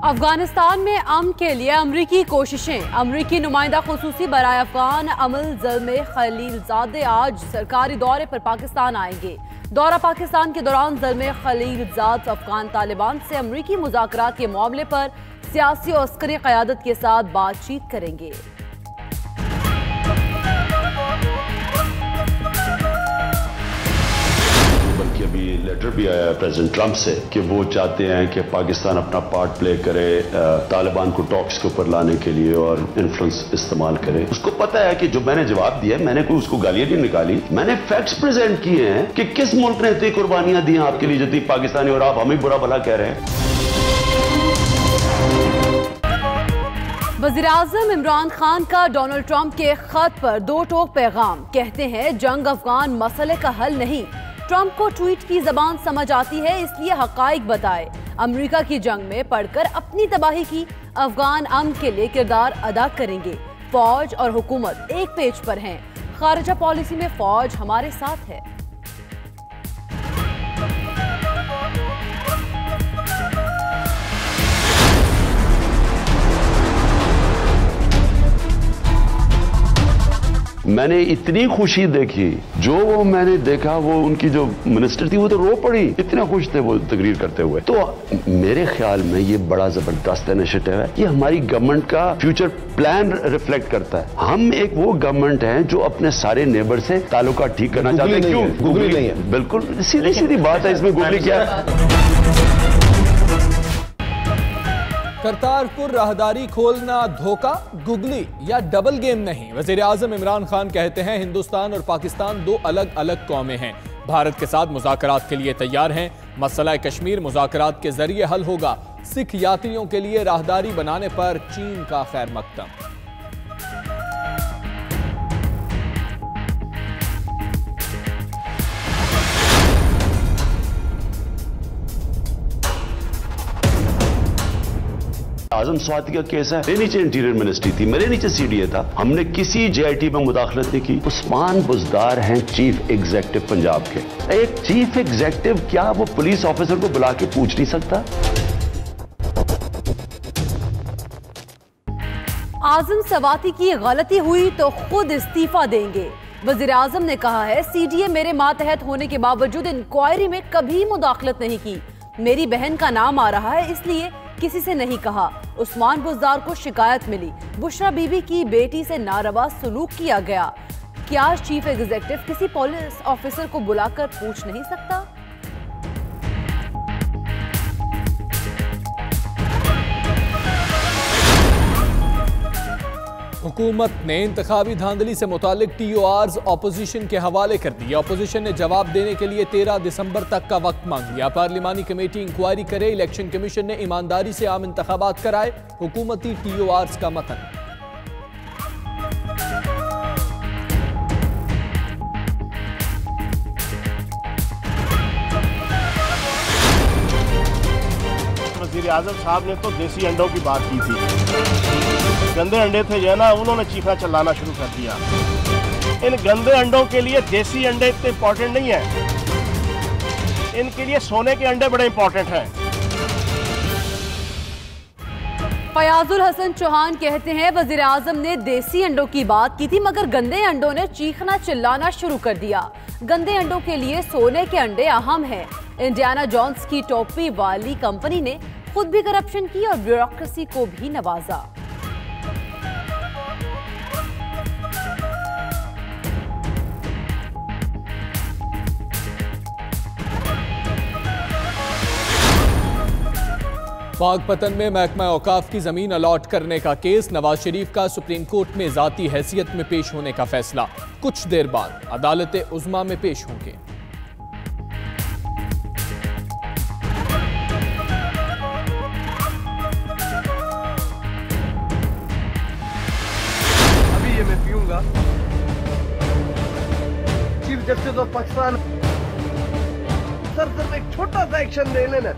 अफगानिस्तान में अमन के लिए अमरीकी कोशिशें। अमरीकी नुमाइंदा खुसूसी बराए अफगान अमल ज़ल्मे खलीलजादे आज सरकारी दौरे पर पाकिस्तान आएंगे। दौरा पाकिस्तान के दौरान ज़ल्मे खलीलजाद अफगान तालिबान से अमरीकी मुज़ाकरात के मामले पर सियासी और अस्करी क़यादत के साथ बातचीत करेंगे। बल्कि अभी लेटर भी आया है प्रेसिडेंट ट्रंप से कि वो चाहते हैं कि पाकिस्तान अपना पार्ट प्ले करे तालिबान को टॉक्स के ऊपर लाने के लिए और इन्फ्लुएंस इस्तेमाल करे। उसको पता है कि जो मैंने जवाब दिया, मैंने कोई उसको गालियां नहीं निकाली, मैंने फैक्ट्स प्रेजेंट किए हैं कि किस मुल्क ने इतनी कुर्बानियां दी आपके लिए जितनी पाकिस्तानी, और आप हमें बुरा भला कह रहे हैं। वज़ीर-ए-आज़म इमरान खान का डोनाल्ड ट्रंप के खत पर दो टोक पैगाम। कहते हैं जंग अफगान मसले का हल नहीं, ट्रंप को ट्वीट की जबान समझ आती है इसलिए हकाइक बताए। अमेरिका की जंग में पढ़कर अपनी तबाही की, अफगान अमन के लिए किरदार अदा करेंगे। फौज और हुकूमत एक पेज पर हैं, खारिजा पॉलिसी में फौज हमारे साथ है। मैंने इतनी खुशी देखी, जो वो मैंने देखा, वो उनकी जो मिनिस्टर थी वो तो रो पड़ी, इतने खुश थे वो तकरीर करते हुए। तो मेरे ख्याल में ये बड़ा जबरदस्त इनिशिएटिव है। ये हमारी गवर्नमेंट का फ्यूचर प्लान रिफ्लेक्ट करता है। हम एक वो गवर्नमेंट है जो अपने सारे नेबर से ताल्लुकात ठीक करना चाहते हैं। क्यों गूगली नहीं है? बिल्कुल सीधी सीधी बात है, इसमें गूगली क्या है? करतारपुर राहदारी खोलना धोखा, गुगली या डबल गेम नहीं। वज़ीर-ए-आज़म इमरान खान कहते हैं हिंदुस्तान और पाकिस्तान दो अलग अलग कौमें हैं, भारत के साथ मुज़ाकरात के लिए तैयार हैं। मसला कश्मीर मुज़ाकरात के जरिए हल होगा। सिख यात्रियों के लिए राहदारी बनाने पर चीन का खैर मकदम। आजम स्वाति का केस है, मेरे नीचे इंटीरियर मिनिस्ट्री थी, मेरे नीचे सीडीए था, हमने किसी जेआईटी में मुदाखलत नहीं की। उस्मान बुज़दार हैं चीफ एग्जीक्यूटिव पंजाब के। एक चीफ एग्जीक्यूटिव क्या वो पुलिस ऑफिसर को बुला के पूछ नहीं सकता? आजम स्वाति की गलती हुई तो खुद इस्तीफा देंगे। वज़ीर-ए-आज़म ने कहा है सीडीए मेरे मातहत होने के बावजूद इंक्वायरी में कभी मुदाखलत नहीं की। मेरी बहन का नाम आ रहा है इसलिए किसी से नहीं कहा। उस्मान बुज़दार को शिकायत मिली, बुशरा बीबी की बेटी से नारवा सलूक किया गया। क्या चीफ एग्जीक्यूटिव किसी पुलिस ऑफिसर को बुलाकर पूछ नहीं सकता? हुकूमत ने इंतखाबी धांधली से मुतालिक TORs ऑपोजिशन के हवाले कर दिए। ऑपोजिशन ने जवाब देने के लिए 13 दिसंबर तक का वक्त मांग लिया। पार्लिमानी कमेटी इंक्वायरी करे, इलेक्शन कमीशन ने ईमानदारी से आम इंतखाबात कराए। हुकूमती TORs का मतन। वज़ीर-ए-आज़म साहब ने तो देसी अंडों की बात की थी। गंदे अंडे थे जो ना, उन्होंने चीखना चिल्लाना शुरू कर दिया। इन गंदे अंडों के लिए देसी अंडे इतने इंपॉर्टेंट नहीं है, इनके लिए सोने के अंडे बड़े इंपॉर्टेंट हैं। फयाजुल हसन चौहान कहते हैं वज़ीर-ए-आज़म ने देसी अंडों की बात की थी मगर गंदे अंडों ने चीखना चिल्लाना शुरू कर दिया। गंदे अंडों के लिए सोने के अंडे अहम हैं। इंडियाना जोन्स की टोपी वाली कंपनी ने खुद भी करप्शन की और ब्यूरोक्रेसी को भी नवाजा। पाकपतन में महकमा औकाफ की जमीन अलॉट करने का केस, नवाज शरीफ का सुप्रीम कोर्ट में जाती हैसियत में पेश होने का फैसला कुछ देर बाद अदालत उज़्मा में पेश होंगे। अभी ये मैं पीऊंगा। Chief justice of Pakistan sir सिर्फ एक छोटा सा एक्शन ले लेना।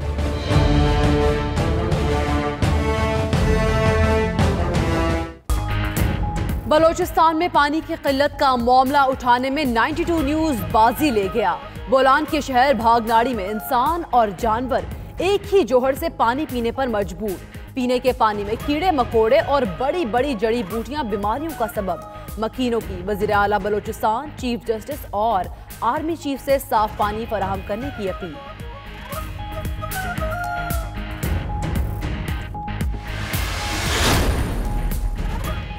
बलोचिस्तान में पानी की किल्लत का मामला उठाने में 92 न्यूज बाजी ले गया। बोलान के शहर भागनाड़ी में इंसान और जानवर एक ही जोहर से पानी पीने पर मजबूर। पीने के पानी में कीड़े मकोड़े और बड़ी बड़ी जड़ी बूटियां बीमारियों का सबब। मकीनों की वज़ीर आला बलोचिस्तान, चीफ जस्टिस और आर्मी चीफ से साफ पानी फराहम करने की अपील।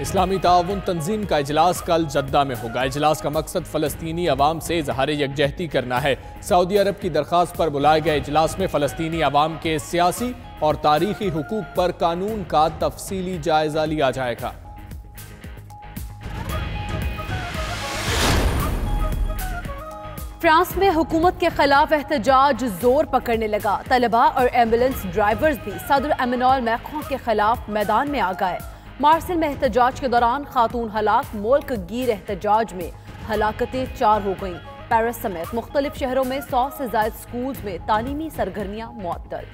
इस्लामी ताउन तंजीम का इजलास कल जद्दा में होगा। इजलास का मकसद फ़लस्तीनी अवाम से इजहार यकजहती करना है। सऊदी अरब की दरख्वास्त पर बुलाए गए इजलास में फ़लस्तीनी अवाम के सियासी और तारीखी हुकूक पर कानून का तफसीली जायजा लिया जाएगा। फ्रांस में हुकूमत के खिलाफ एहतजाज जोर पकड़ने लगा। तलबा और एम्बुलेंस ड्राइवर्स भी सदर एमेनुएल मैक्रों के खिलाफ मैदान में आ गए। मार्सेल में एहतजाज के दौरान खातून हलाक, मुल्क गिर एहतजाज में हलाकतें 4 हो गईं। पेरिस समेत मुख्तलिफ शहरों में 100 से ज्यादा स्कूल्स में तालीमी सरगर्मियां मुअत्तल।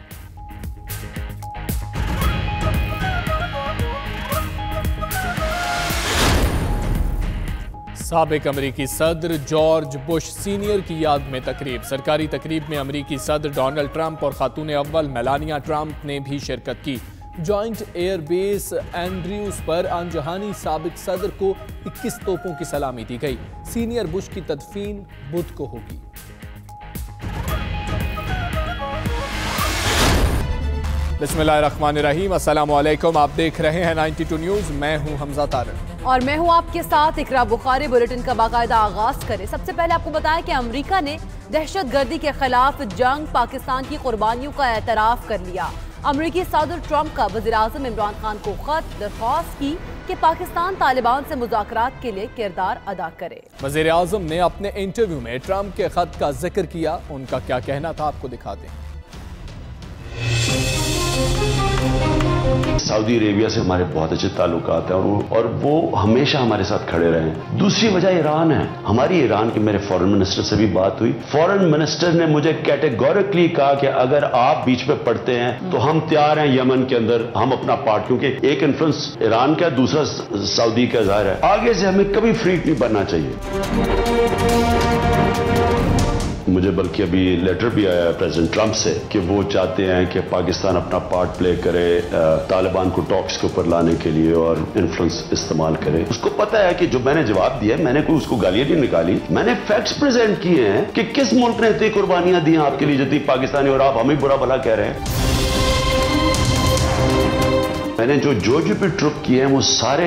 साबिक अमरीकी सदर जॉर्ज बुश सीनियर की याद में तकरीब। सरकारी तकरीब में अमरीकी सदर डोनाल्ड ट्रंप और खातून अव्वल मेलानिया ट्रंप ने भी शिरकत की। जॉइंट एयर बेस एंड्रयूज पर अनजहानी साबिक सदर को 21 तोपों की सलामी दी गई। सीनियर बुश की तदफीन बुध को होगी। बिस्मिल्लाहिर्रहमानिर्रहीम, अस्सलाम वालेकुम। आप देख रहे हैं 92 न्यूज़। मैं हूं हमजा तारिक और मैं हूं आपके साथ इकरा बुखारी। बुलेटिन का बाकायदा आगाज करें। सबसे पहले आपको बताएं कि अमेरिका ने दहशतगर्दी के खिलाफ जंग पाकिस्तान की कुर्बानियों का एतराफ कर लिया। अमरीकी सदर ट्रंप का वज़ीर आज़म इमरान खान को खत, दरख्वास्त की कि पाकिस्तान तालिबान से मुज़ाकरात के लिए किरदार अदा करे। वज़ीर आज़म ने अपने इंटरव्यू में ट्रंप के खत का जिक्र किया। उनका क्या कहना था आपको दिखाते हैं। सऊदी अरेबिया से हमारे बहुत अच्छे ताल्लुकात हैं और वो हमेशा हमारे साथ खड़े रहे हैं। दूसरी वजह ईरान है। हमारी ईरान के मेरे फॉरेन मिनिस्टर से भी बात हुई। फॉरेन मिनिस्टर ने मुझे कैटेगोरिकली कहा कि अगर आप बीच में पड़ते हैं तो हम तैयार हैं यमन के अंदर हम अपना पार्ट, क्योंकि एक इन्फ्लुएंस ईरान का, दूसरा सऊदी का ज़ाहिर है। आगे से हमें कभी फ्रीक नहीं बनना चाहिए। मुझे बल्कि अभी लेटर भी आया प्रेसिडेंट ट्रंप से कि वो चाहते हैं कि पाकिस्तान अपना पार्ट प्ले करे, तालिबान को टॉक्स के ऊपर लाने के लिए और इन्फ्लुएंस इस्तेमाल करे। उसको पता है कि जो मैंने जवाब दिया, मैंने कोई उसको गालियां नहीं निकाली, मैंने फैक्ट्स प्रेजेंट किए हैं कि किस मुल्क ने इतनी कुर्बानियां दी आपके लिए जितनी पाकिस्तानी, और आप हमें बुरा भला कह रहे हैं। मैंने जो भी ट्रिप किए हैं वो सारे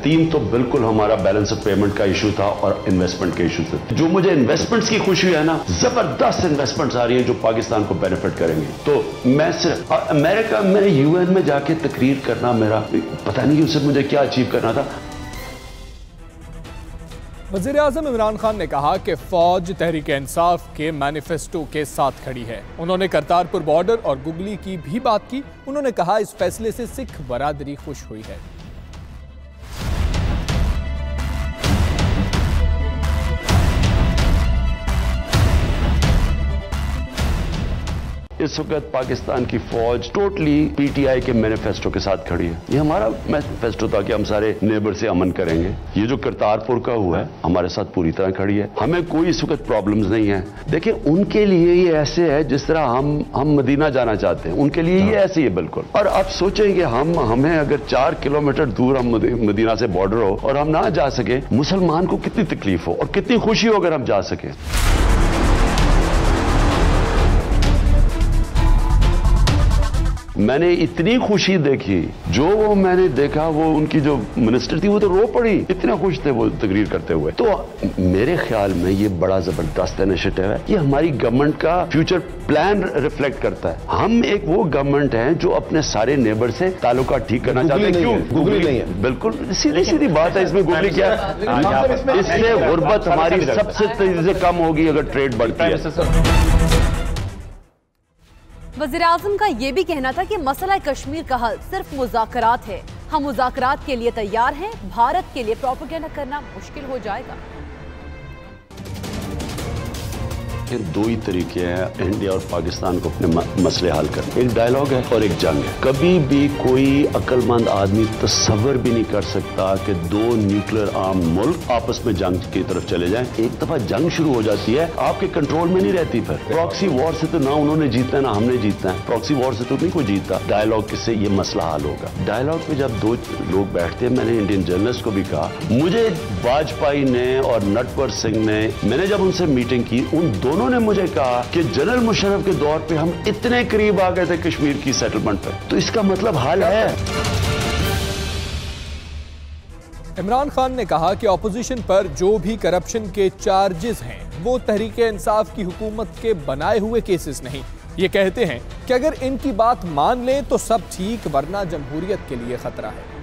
थीम तो बिल्कुल हमारा बैलेंस ऑफ पेमेंट का इशू था और इन्वेस्टमेंट के इशू थे। जो मुझे इन्वेस्टमेंट्स की खुशी है ना, जबरदस्त इन्वेस्टमेंट्स आ रही हैं जो पाकिस्तान को बेनिफिट करेंगे। तो मैं सिर्फ अमेरिका में यूएन में जाके तकरीर करना, मेरा पता नहीं उससे मुझे क्या अचीव करना था। वज़ीर आज़म इमरान खान ने कहा कि फौज तहरीक इंसाफ के मैनिफेस्टो के साथ खड़ी है। उन्होंने करतारपुर बॉर्डर और गुगली की भी बात की। उन्होंने कहा इस फैसले से सिख बरादरी खुश हुई है। इस वक्त पाकिस्तान की फौज टोटली पीटीआई के मैनिफेस्टो के साथ खड़ी है। ये हमारा मैनिफेस्टो था कि हम सारे नेबर से अमन करेंगे। ये जो करतारपुर का हुआ है हमारे साथ पूरी तरह खड़ी है। हमें कोई इस वक्त प्रॉब्लम्स नहीं है। देखिए उनके लिए ये ऐसे है जिस तरह हम मदीना जाना चाहते हैं, उनके लिए ये ऐसे ही है बिल्कुल। और आप सोचेंगे हमें अगर 4 किलोमीटर दूर हम मदीना से बॉर्डर हो और हम ना जा सके, मुसलमान को कितनी तकलीफ हो और कितनी खुशी हो अगर हम जा सके। मैंने इतनी खुशी देखी, जो वो मैंने देखा, वो उनकी जो मिनिस्टर थी वो तो रो पड़ी, इतने खुश थे वो तकरीर करते हुए। तो मेरे ख्याल में ये बड़ा जबरदस्त इनिशिएटिव है। ये हमारी गवर्नमेंट का फ्यूचर प्लान रिफ्लेक्ट करता है। हम एक वो गवर्नमेंट है जो अपने सारे नेबर से ताल्लुकात ठीक करना चाहते हैं। क्यों गुगली नहीं है? बिल्कुल सीधी बात है। इसमें गुगली क्या है? इससे गुर्बत हमारी सबसे तेजी से कम होगी अगर ट्रेड बढ़ती है। वज़ीर आज़म का यह भी कहना था कि मसला कश्मीर का हल सिर्फ मुज़ाकरात है। हम मुज़ाकरात के लिए तैयार हैं। भारत के लिए प्रोपेगेंडा करना मुश्किल हो जाएगा। ये दो ही तरीके हैं इंडिया और पाकिस्तान को अपने मसले हल करने, एक डायलॉग है और एक जंग है। कभी भी कोई अक्लमंद आदमी तस्वर भी नहीं कर सकता कि दो न्यूक्लियर आर्म मुल्क आपस में जंग की तरफ चले जाएं। एक दफा जंग शुरू हो जाती है, आपके कंट्रोल में नहीं रहती। फिर प्रॉक्सी वॉर से तो ना उन्होंने जीतना है ना हमने जीतना है, प्रॉक्सी वॉर से तो नहीं कोई जीतता। डायलॉग किससे ये मसला हल होगा? डायलॉग में जब दो लोग बैठते हैं, मैंने इंडियन जर्नलिस्ट को भी कहा, मुझे वाजपेयी ने और नटवर सिंह ने, मैंने जब उनसे मीटिंग की, उन दोनों ने मुझे कहा कि जनरल मुशर्रफ के दौर पे हम इतने करीब आ गए थे कश्मीर की सेटलमेंट पे, तो इसका मतलब हल है। इमरान खान ने कहा कि ऑपोजिशन पर जो भी करप्शन के चार्जेस हैं वो तहरीके इंसाफ की हुकूमत के बनाए हुए केसेस नहीं। ये कहते हैं कि अगर इनकी बात मान लें तो सब ठीक, वरना जमहूरियत के लिए खतरा है।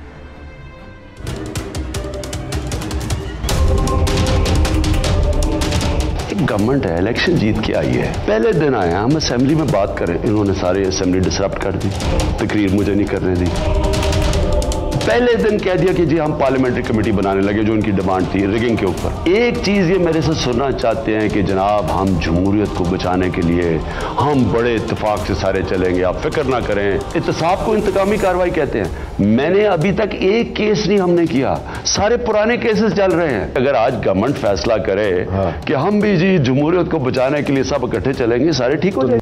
गवर्नमेंट है, इलेक्शन जीत के आई है, पहले दिन आए हम असेंबली में बात करें, इन्होंने सारे असेंबली डिसरप्ट कर दी, तकरीर मुझे नहीं करने दी। पहले दिन कह दिया कि जी हम पार्लियामेंट्री कमेटी बनाने लगे, जो उनकी डिमांड थी रिगिंग के ऊपर। एक चीज ये मेरे से सुनना चाहते हैं कि जनाब हम जमहूरियत को बचाने के लिए हम बड़े इत्तेफाक से सारे चलेंगे, आप फिक्र ना करें। इत्तेसाब को इंतकामी कार्रवाई कहते हैं। मैंने अभी तक एक केस नहीं हमने किया, सारे पुराने केसेस चल रहे हैं। अगर आज गवर्नमेंट फैसला करे कि हम भी जी जमहूरियत को बचाने के लिए सब इकट्ठे चलेंगे, सारे ठीक हो जाएंगे।